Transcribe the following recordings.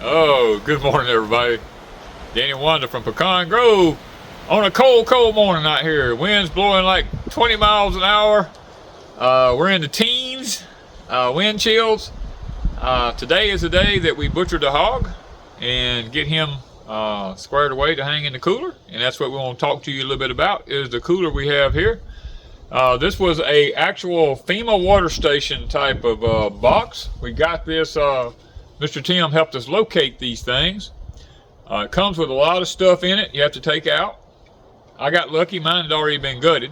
Oh, good morning, everybody. Danny and Wanda from Pecan Grove on a cold morning out here. Wind's blowing like 20 miles an hour. We're in the teens, wind chills. Today is the day that we butchered the hog and get him squared away to hang in the cooler. And that's what we want to talk to you a little bit about, is the cooler we have here. This was a actual FEMA water station type of box. We got this, Mr. Tim helped us locate these things. It comes with a lot of stuff in it you have to take out. I got lucky, mine had already been gutted.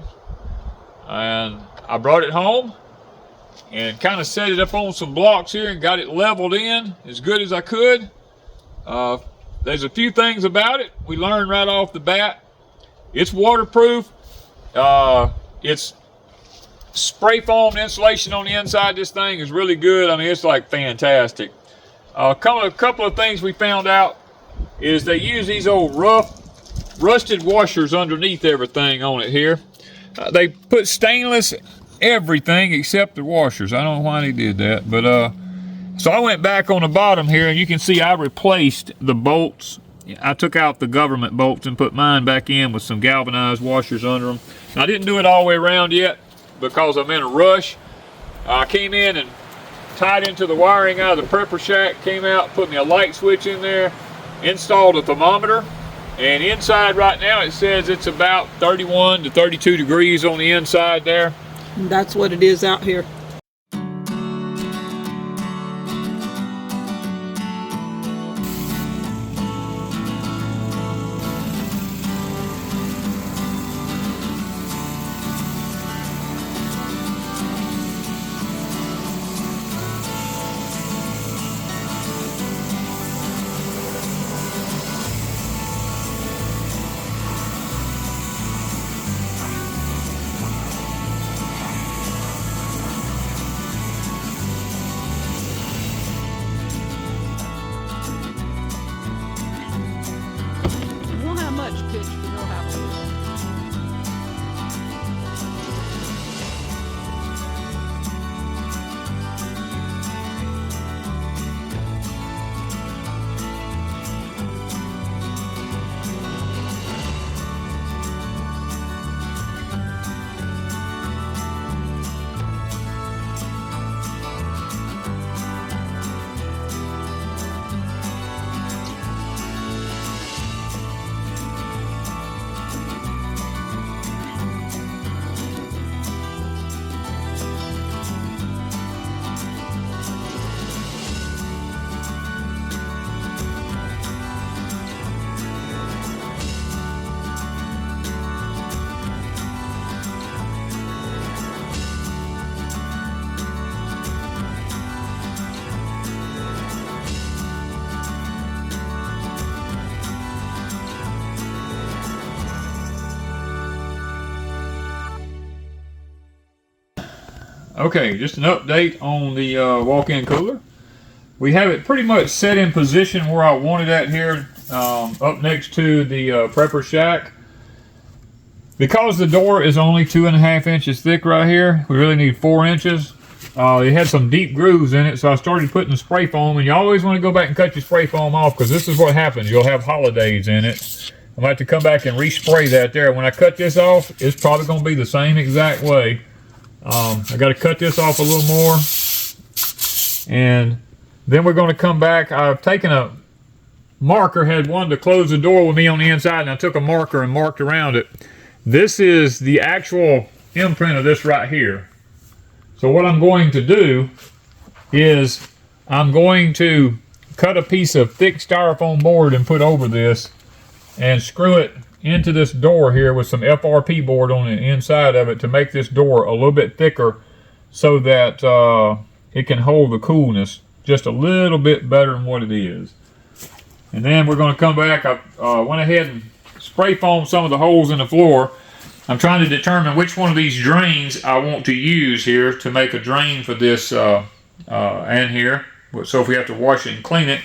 And I brought it home and kind of set it up on some blocks here and got it leveled in as good as I could. There's a few things about it we learned right off the bat. It's waterproof. It's spray foam insulation on the inside. This thing is really good. I mean, it's like fantastic. A couple of things we found out is they use these old rusted washers underneath everything on it here. They put stainless everything except the washers. I don't know why they did that, but so I went back on the bottom here, and you can see I replaced the bolts. I took out the government bolts and put mine back in with some galvanized washers under them. Now, I didn't do it all the way around yet because I'm in a rush. I came in and tied into the wiring out of the prepper shack, came out, put me a light switch in there, installed a thermometer, and inside right now it says it's about 31 to 32 degrees on the inside there. That's what it is out here. Okay, just an update on the walk-in cooler. We have it pretty much set in position where I want it at here, up next to the prepper shack. Because the door is only 2.5 inches thick right here, we really need 4 inches. It had some deep grooves in it, so I started putting the spray foam, and you always want to go back and cut your spray foam off, because this is what happens. You'll have holidays in it. I might have to come back and respray that there. When I cut this off, it's probably going to be the same exact way. I got to cut this off a little more, and then we're going to come back. I've taken a marker, had one to close the door with me on the inside, and I took a marker and marked around it. This is the actual imprint of this right here. So what I'm going to do is I'm going to cut a piece of thick styrofoam board and put over this and screw it into this door here with some FRP board on the inside of it to make this door a little bit thicker so that it can hold the coolness just a little bit better than what it is. And then we're going to come back. I went ahead and spray foamed some of the holes in the floor. I'm trying to determine which one of these drains I want to use here to make a drain for this and here. So if we have to wash it and clean it.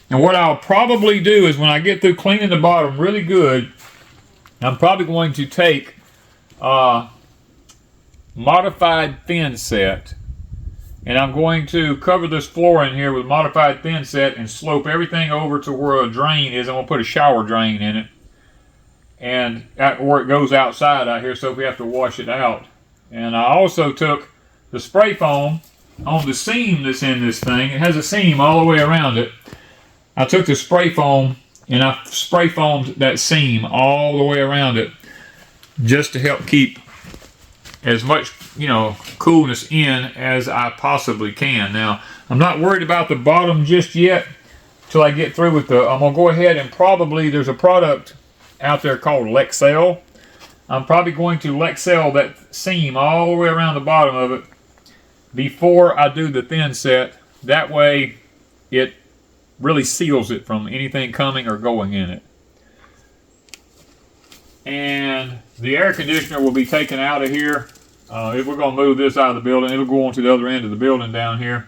And what I'll probably do is when I get through cleaning the bottom really good, I'm probably going to take modified thin set And I'm going to cover this floor in here with modified thin set and slope everything over to where a drain is. I'm going to put a shower drain in it. And where it goes outside out here, so if we have to wash it out. And I also took the spray foam on the seam that's in this thing. It has a seam all the way around it. I took the spray foam and I spray foamed that seam all the way around it just to help keep as much, coolness in as I possibly can. Now, I'm not worried about the bottom just yet till I get through with I'm going to go ahead and probably, there's a product out there called Lexel. I'm probably going to Lexel that seam all the way around the bottom of it before I do the thin set. That way it really seals it from anything coming or going in it. And the air conditioner will be taken out of here. If we're going to move this out of the building, it'll go on to the other end of the building down here.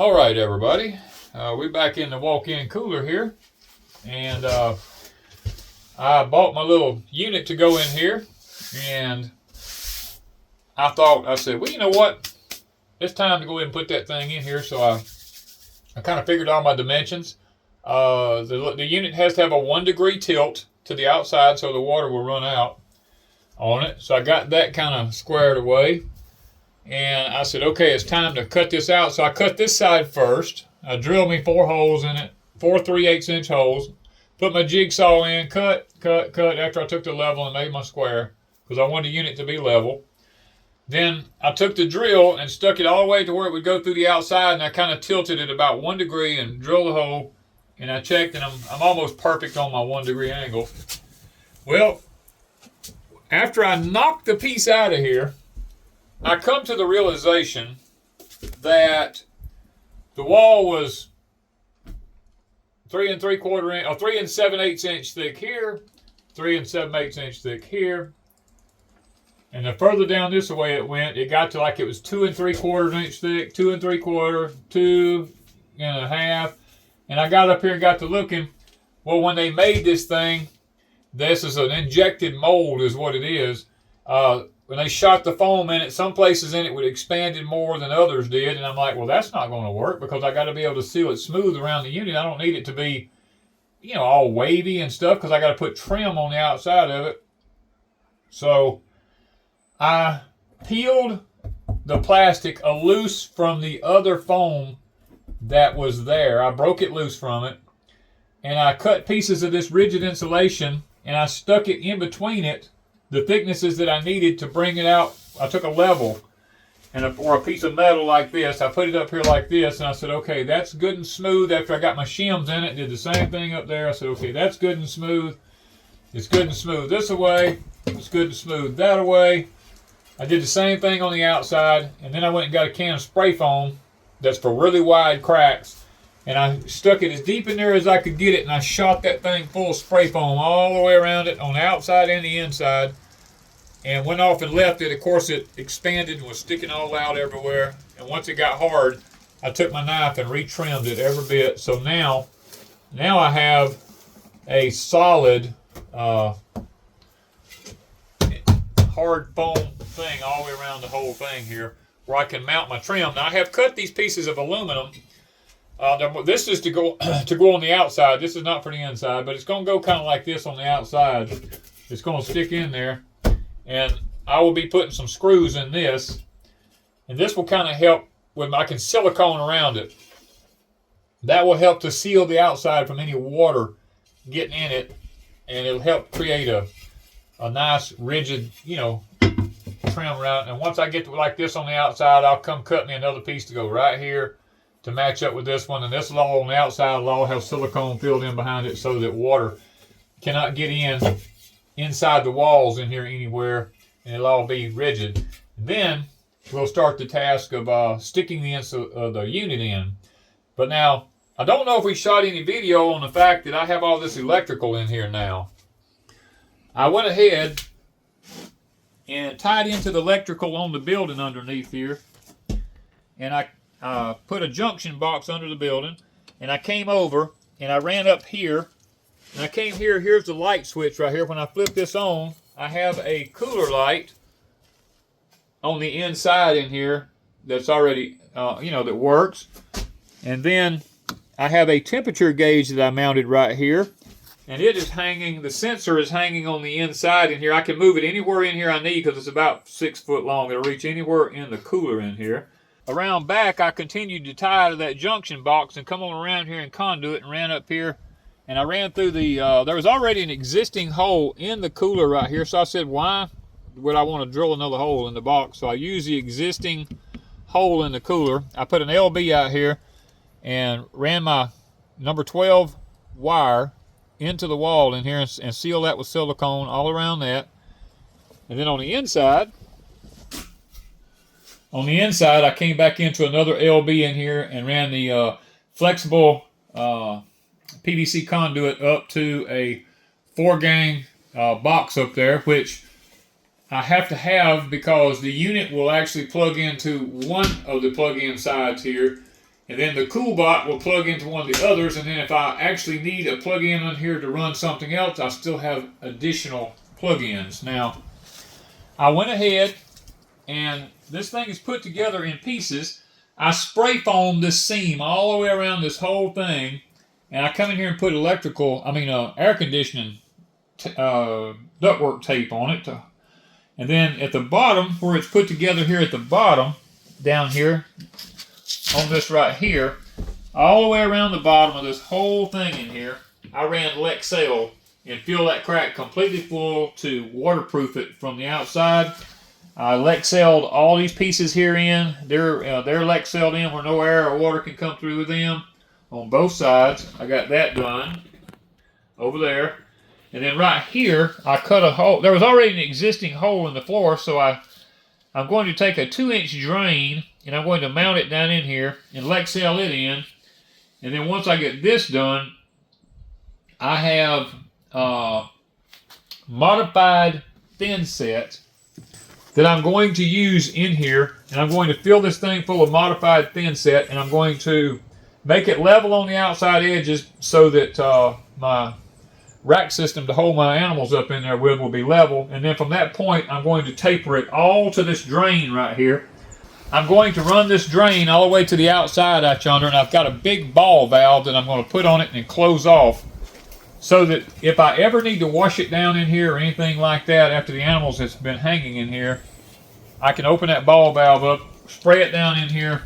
All right, everybody. We're back in the walk-in cooler here. And I bought my little unit to go in here. And I said, well, you know what? It's time to go ahead and put that thing in here. So I kind of figured all my dimensions. The unit has to have a 1 degree tilt to the outside so the water will run out on it. So I got that kind of squared away. And I said, okay, it's time to cut this out. So I cut this side first. I drilled me 4 holes in it, 4 3/8 inch holes. Put my jigsaw in, cut after I took the level and made my square because I wanted the unit to be level. Then I took the drill and stuck it all the way to where it would go through the outside, and I kind of tilted it about 1 degree and drilled a hole. And I checked, and I'm almost perfect on my 1 degree angle. Well, after I knocked the piece out of here, I come to the realization that the wall was 3 3/4 inch, or 3 7/8 inch thick here, 3 7/8 inch thick here. And the further down this way it went, it got to like it was 2 3/4 inch thick, 2 3/4, 2 1/2. And I got up here and got to looking. Well, when they made this thing, this is an injected mold is what it is. When they shot the foam in it, some places in it would expanded more than others did. And I'm like, well, that's not going to work because I got to be able to seal it smooth around the unit. I don't need it to be, all wavy and stuff because I got to put trim on the outside of it. So I peeled the plastic loose from the other foam that was there. I broke it loose from it. And I cut pieces of this rigid insulation and I stuck it in between it, the thicknesses that I needed to bring it out. I took a level or a piece of metal like this. I put it up here like this, and I said, okay, that's good and smooth. After I got my shims in it, did the same thing up there. I said, okay, that's good and smooth. It's good and smooth this away. It's good and smooth that away. I did the same thing on the outside, and then I went and got a can of spray foam that's for really wide cracks. And I stuck it as deep in there as I could get it, and I shot that thing full of spray foam all the way around it on the outside and the inside, and went off and left it. Of course, it expanded and was sticking all out everywhere. And once it got hard, I took my knife and retrimmed it every bit. So now I have a solid hard foam thing all the way around the whole thing here, where I can mount my trim. Now I have cut these pieces of aluminum. This is to go on the outside. This is not for the inside, but it's going to go kind of like this on the outside. It's going to stick in there, and I will be putting some screws in this, and this will kind of help with. I can silicone around it. That will help to seal the outside from any water getting in it, and it'll help create a nice rigid, trim around. And once I get to like this on the outside, I'll come cut me another piece to go right here to match up with this one, and this will all on the outside will all have silicone filled in behind it so that water cannot get inside the walls in here anywhere, and it'll all be rigid. Then we'll start the task of sticking the unit in. But now, I don't know if we shot any video on the fact that I have all this electrical in here now. I went ahead and tied into the electrical on the building underneath here, and I put a junction box under the building, and I came over and I ran up here, and I came here. Here's the light switch right here. When I flip this on, I have a cooler light on the inside in here that's already, that works. And then I have a temperature gauge that I mounted right here, and it is hanging, the sensor is hanging on the inside in here. I can move it anywhere in here I need because it's about 6 foot long. It'll reach anywhere in the cooler in here. Around back, I continued to tie to that junction box and come on around here and conduit and ran up here. And I ran through there was already an existing hole in the cooler right here. So I said, why would I want to drill another hole in the box? So I used the existing hole in the cooler. I put an LB out here and ran my number 12 wire into the wall in here and sealed that with silicone all around that. And then on the inside, I came back into another LB in here and ran the flexible PVC conduit up to a 4-gang box up there, which I have to have because the unit will actually plug into one of the plug-in sides here, and then the cool bot will plug into one of the others, and then if I actually need a plug-in on here to run something else, I still have additional plug-ins. Now, I went ahead and this thing is put together in pieces. I spray foamed this seam all the way around this whole thing, and I come in here and put air conditioning ductwork tape on it. And then at the bottom, where it's put together here at the bottom, down here, on this right here, all the way around the bottom of this whole thing in here, I ran Lexel and filled that crack completely full to waterproof it from the outside. I Lexelled all these pieces here in. They're Lexelled in where no air or water can come through them on both sides. I got that done over there. And then right here, I cut a hole. There was already an existing hole in the floor, so I'm going to take a 2-inch drain and I'm going to mount it down in here and Lexel it in. And then once I get this done, I have modified thin set that I'm going to use in here, and I'm going to fill this thing full of modified thin set, and I'm going to make it level on the outside edges so that my rack system to hold my animals up in there with will be level. And then from that point, I'm going to taper it all to this drain right here. I'm going to run this drain all the way to the outside out yonder, and I've got a big ball valve that I'm going to put on it and close off, so that if I ever need to wash it down in here or anything like that after the animals has been hanging in here, I can open that ball valve up, spray it down in here,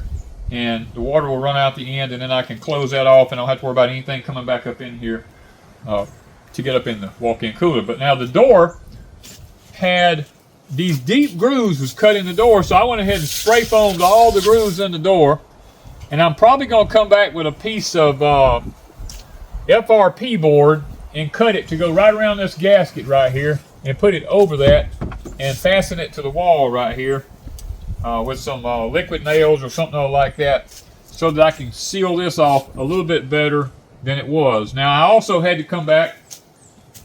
and the water will run out the end, and then I can close that off and I don't have to worry about anything coming back up in here to get up in the walk-in cooler. But now the door had these deep grooves was cut in the door, so I went ahead and spray foamed all the grooves in the door, and I'm probably going to come back with a piece of FRP board and cut it to go right around this gasket right here and put it over that and fasten it to the wall right here with some liquid nails or something like that, so that I can seal this off a little bit better than it was. Now I also had to come back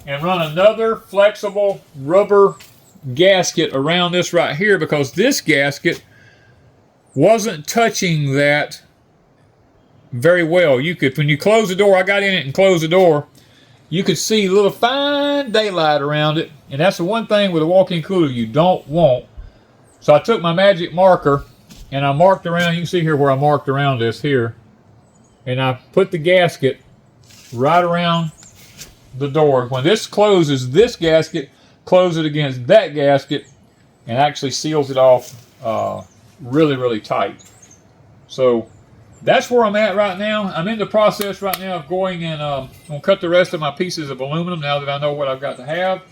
and run another flexible rubber gasket around this right here, because this gasket wasn't touching that very well. You could, when you close the door, I got in it and closed the door, you could see a little fine daylight around it, and that's the one thing with a walk-in cooler you don't want. So I took my magic marker and I marked around. You can see here where I marked around this here, and I put the gasket right around the door. When this closes, this gasket closes it against that gasket and actually seals it off really tight. So that's where I'm at right now. I'm in the process right now of going and I'm going to cut the rest of my pieces of aluminum now that I know what I've got to have.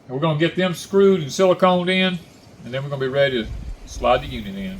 And we're going to get them screwed and siliconed in, and then we're going to be ready to slide the unit in.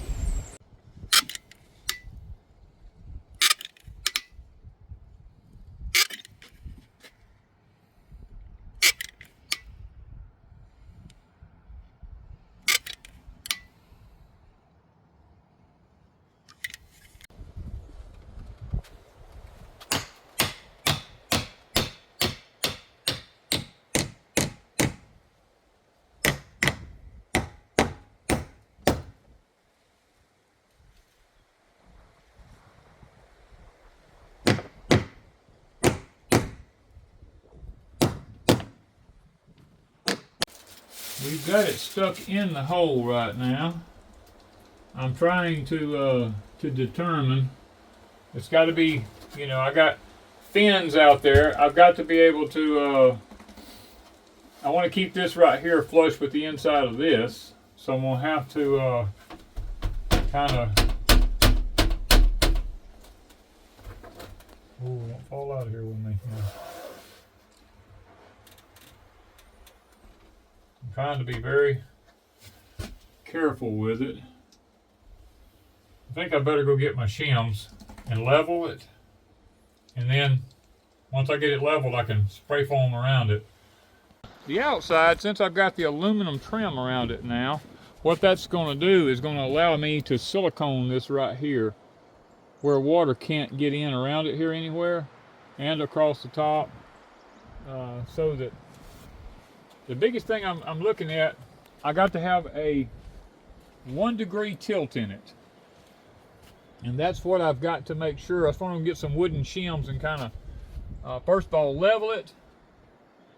We've got it stuck in the hole right now. I'm trying to determine. It's got to be, you know, I got fins out there. I've got to be able to. I want to keep this right here flush with the inside of this, so I'm gonna have to kind of. Oh, don't fall out of here with me. Yeah. I'm trying to be very careful with it. I think I better go get my shims and level it, and then once I get it leveled, I can spray foam around it. The outside, since I've got the aluminum trim around it now, what that's going to do is going to allow me to silicone this right here where water can't get in around it here anywhere, and across the top, so that the biggest thing I'm looking at, I got to have a 1 degree tilt in it. And that's what I've got to make sure. I just want to get some wooden shims and kind of, first of all, level it,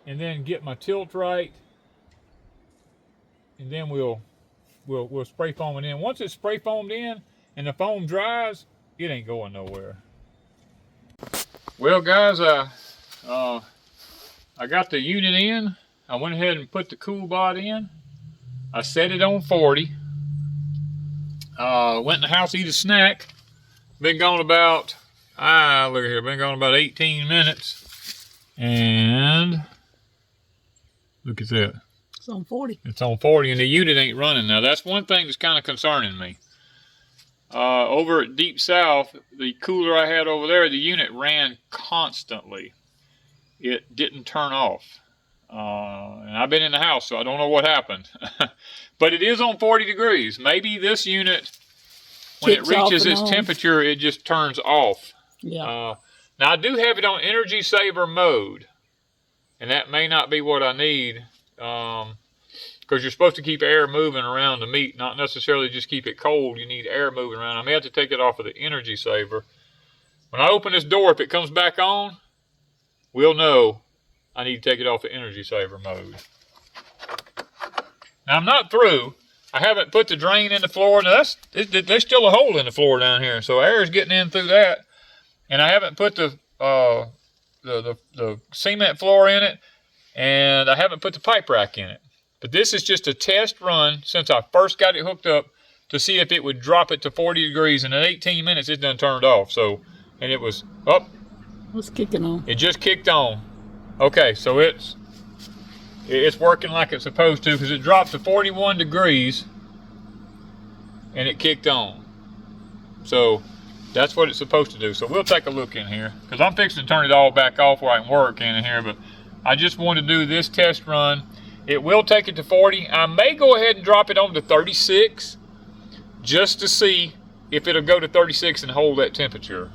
and then get my tilt right. And then we'll spray foam it in. Once it's spray foamed in and the foam dries, it ain't going nowhere. Well, guys, I got the unit in. I went ahead and put the cool bot in. I set it on 40. Went in the house to eat a snack. Been gone about, look here, been gone about 18 minutes. And look at that. It's on 40. It's on 40 and the unit ain't running. Now that's one thing that's kind of concerning me. Over at Deep South, the cooler I had over there, the unit ran constantly. It didn't turn off. And I've been in the house, so I don't know what happened. But it is on 40 degrees. Maybe this unit, when it reaches its temperature, it just turns off. Yeah. Now I do have it on energy saver mode. And that may not be what I need. Because you're supposed to keep air moving around the meat, not necessarily just keep it cold. You need air moving around. I may have to take it off of the energy saver. When I open this door, if it comes back on, we'll know I need to take it off the energy saver mode. Now I'm not through. I haven't put the drain in the floor. Now there's still a hole in the floor down here, so air is getting in through that. And I haven't put the cement floor in it, and I haven't put the pipe rack in it. But this is just a test run since I first got it hooked up to see if it would drop it to 40 degrees. And in 18 minutes, it done turned off. So, and it was up. It's kicking on. It just kicked on. Okay, so it's working like it's supposed to because it dropped to 41 degrees and it kicked on. So that's what it's supposed to do. So we'll take a look in here because I'm fixing to turn it all back off where I can work in here. But I just want to do this test run. It will take it to 40. I may go ahead and drop it on to 36 just to see if it'll go to 36 and hold that temperature.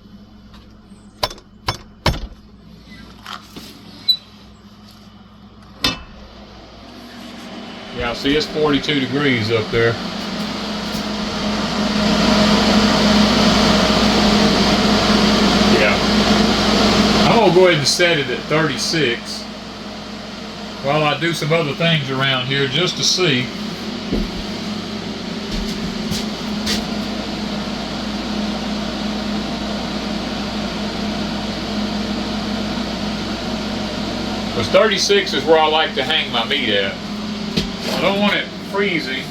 Yeah, see it's 42 degrees up there. Yeah. I'm gonna go ahead and set it at 36. While I do some other things around here just to see. Because 36 is where I like to hang my meat at. I don't want it freezing.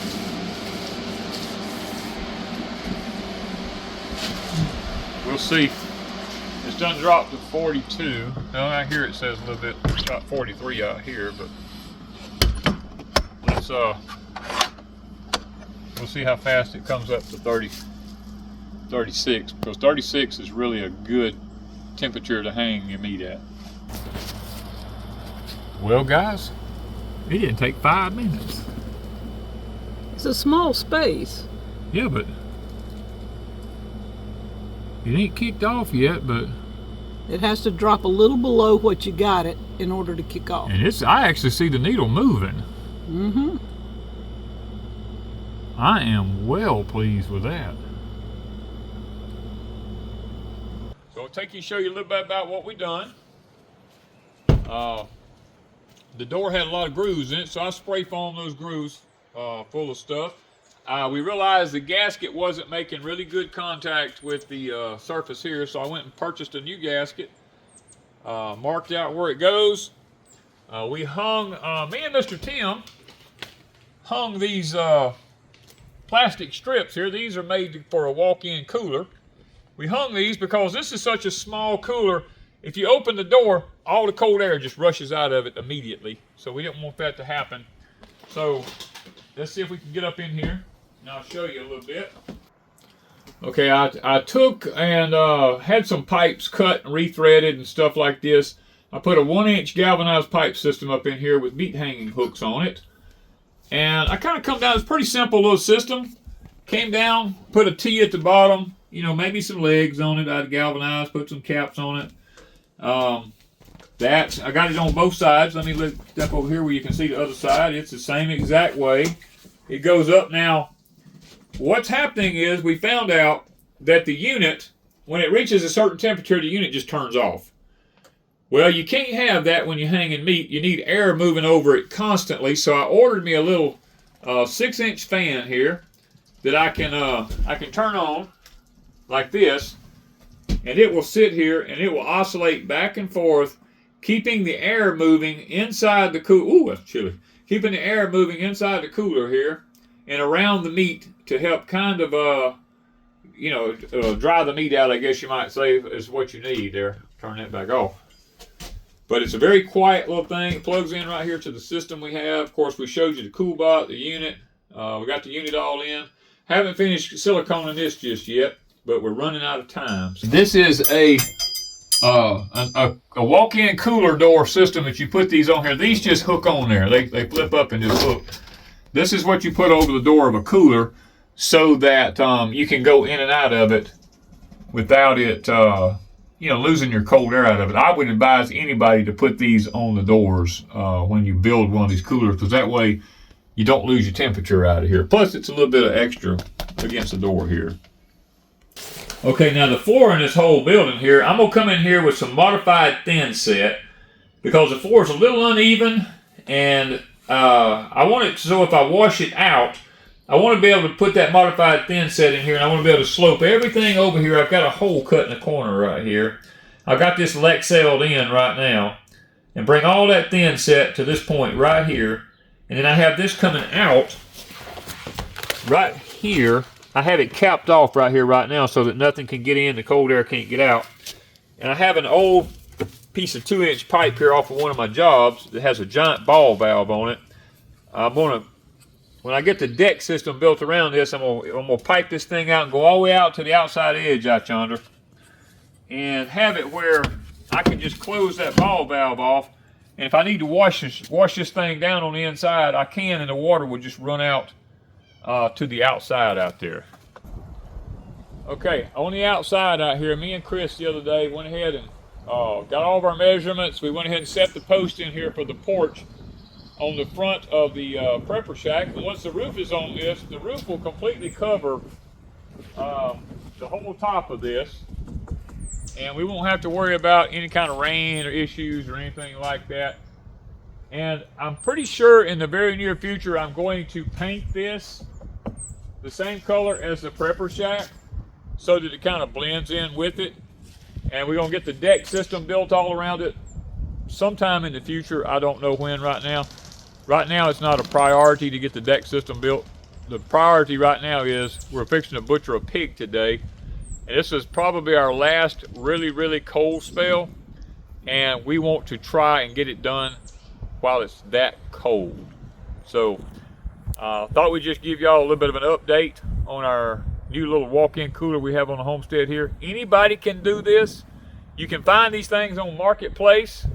We'll see. It's done dropped to 42. Now out here it says a little bit, got 43 out here, but let's we'll see how fast it comes up to 36, because 36 is really a good temperature to hang your meat at. Well guys, it didn't take 5 minutes. It's a small space. Yeah, but it ain't kicked off yet, but it has to drop a little below what you got it in order to kick off. And I actually see the needle moving. Mm-hmm. I am well pleased with that. So I'll take you and show you a little bit about what we done. The door had a lot of grooves in it, so I spray foamed those grooves full of stuff. We realized the gasket wasn't making really good contact with the surface here, so I went and purchased a new gasket, marked out where it goes. We hung, me and Mr. Tim hung these plastic strips here. These are made for a walk-in cooler. We hung these because this is such a small cooler. If you open the door, all the cold air just rushes out of it immediately. So we didn't want that to happen. So let's see if we can get up in here. And I'll show you a little bit. Okay, I took and had some pipes cut and rethreaded and stuff like this. I put a 1-inch galvanized pipe system up in here with meat hanging hooks on it. And I kind of come down, it's a pretty simple little system. Came down, put a T at the bottom, you know, maybe some legs on it. I'd galvanize, put some caps on it. I got it on both sides. Let me step over here where you can see the other side. It's the same exact way. It goes up now. What's happening is we found out that the unit, when it reaches a certain temperature, the unit just turns off. Well, you can't have that when you're hanging meat. You need air moving over it constantly. So I ordered me a little 6-inch fan here that I can turn on like this, and it will sit here and it will oscillate back and forth, keeping the air moving inside the cooler. Ooh, that's chilly. Keeping the air moving inside the cooler here and around the meat to help kind of dry the meat out, I guess you might say, is what you need there. Turn that back off. But it's a very quiet little thing. It plugs in right here to the system we have. Of course, we showed you the cool bot, the unit. We got the unit all in. Haven't finished siliconing this just yet, but we're running out of time. This is a walk-in cooler door system that you put these on here. These just hook on there. They flip up and just hook. This is what you put over the door of a cooler so that you can go in and out of it without it losing your cold air out of it. I would advise anybody to put these on the doors when you build one of these coolers, because that way you don't lose your temperature out of here. Plus, it's a little bit of extra against the door here. Okay, now the floor in this whole building here, I'm going to come in here with some modified thin set because the floor is a little uneven, and I want it so if I wash it out, I want to be able to put that modified thin set in here, and I want to be able to slope everything over here. I've got a hole cut in the corner right here. I've got this Lexelled in right now, and bring all that thin set to this point right here, and then I have this coming out right here. I have it capped off right here right now so that nothing can get in, the cold air can't get out. And I have an old piece of 2-inch pipe here off of one of my jobs that has a giant ball valve on it. When I get the deck system built around this, I'm gonna pipe this thing out and go all the way out to the outside edge out yonder, and have it where I can just close that ball valve off. And if I need to wash this thing down on the inside, I can, and the water will just run out to the outside out there. Okay, on the outside out here, me and Chris the other day went ahead and got all of our measurements. We went ahead and set the post in here for the porch on the front of the prepper shack. And once the roof is on this, the roof will completely cover the whole top of this, and we won't have to worry about any kind of rain or issues or anything like that. And I'm pretty sure in the very near future I'm going to paint this the same color as the prepper shack so that it kind of blends in with it. And we're going to get the deck system built all around it sometime in the future. I don't know when right now. Right now it's not a priority to get the deck system built. The priority right now is we're fixing to butcher a pig today. And this is probably our last really cold spell. And we want to try and get it done while it's that cold. So thought we'd just give y'all a little bit of an update on our new little walk-in cooler we have on the homestead here. Anybody can do this. You can find these things on Marketplace.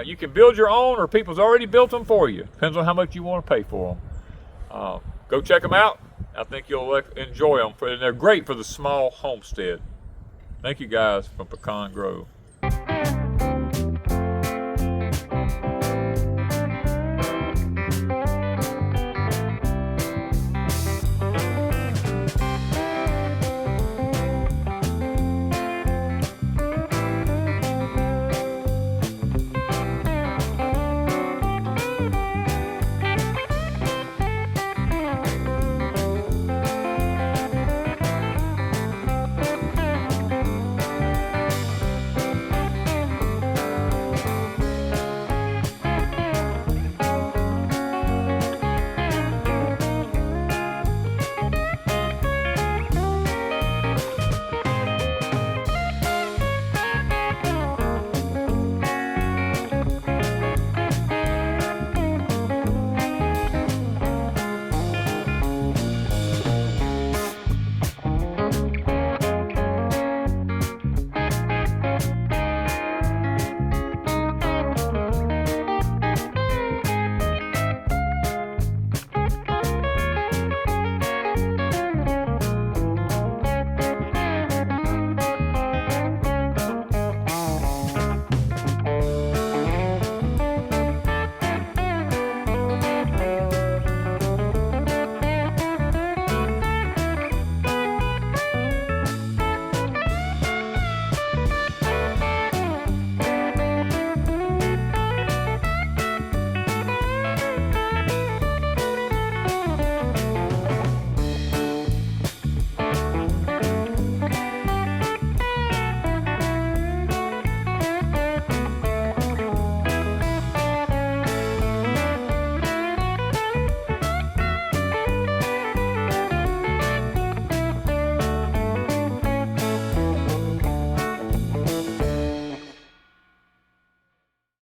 You can build your own, or people's already built them for you. Depends on how much you want to pay for them. Go check them out. I think you'll enjoy them. And they're great for the small homestead. Thank you guys from Pecan Grove.